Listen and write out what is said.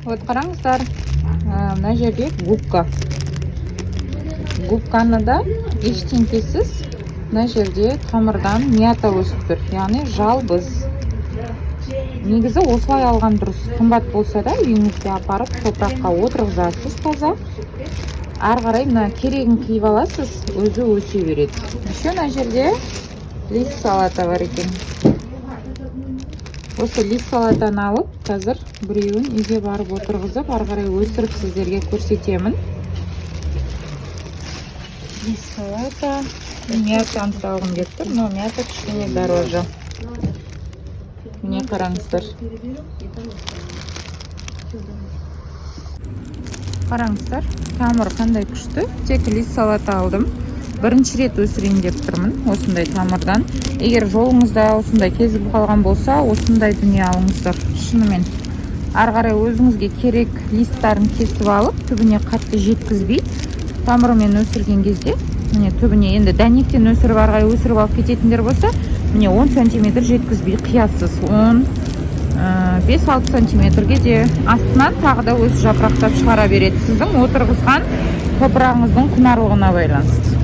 Вот қараңыздар, мына жерде губка. Губканы да ештеңкесіз мына жерде тамырдан мята өсіп тұр. Яғни жалбыз. Негізі осылай алған дұрыс. Қымбат болса да үйіңізге апарып топыраққа отырғызасыз таза. Ары қарай мына керегін киіп аласыз, өзі өсе береді. Еще мына жерде лист салата бар екен. Осы лист салатаны алып, қазір біреуін үйге барып отырғызып, ары қарай өсіріп сіздерге көрсетемін. Лист салата. Мятаны алғым келіп тұр, но мята кішкене дороже. Міне қараңыздар. Қараңыздар, тамыр қандай күшті. Тек лист салата алдым. Бірінші рет өсірейін деп тұрмын осындай тамырдан. Егер жолыңызда осындай кезігіп қалған болса, осындай дүние алыңыздар. Шынымен. Ары қарай өзіңізге керек листтарын кесіп алып, түбіне қатты жеткізбей, тамырымен өсірген кезде, міне түбіне енді дәнектен өсіріп ары қарай өсіріп алып кететіндер болса, міне 10 см жеткізбей қиясыз. 5-6 сантиметрге де астынан тағы да өз жапырақтап шығара береді. Сіздің отырғызған топырағыңыздың құнарлығына байланысты.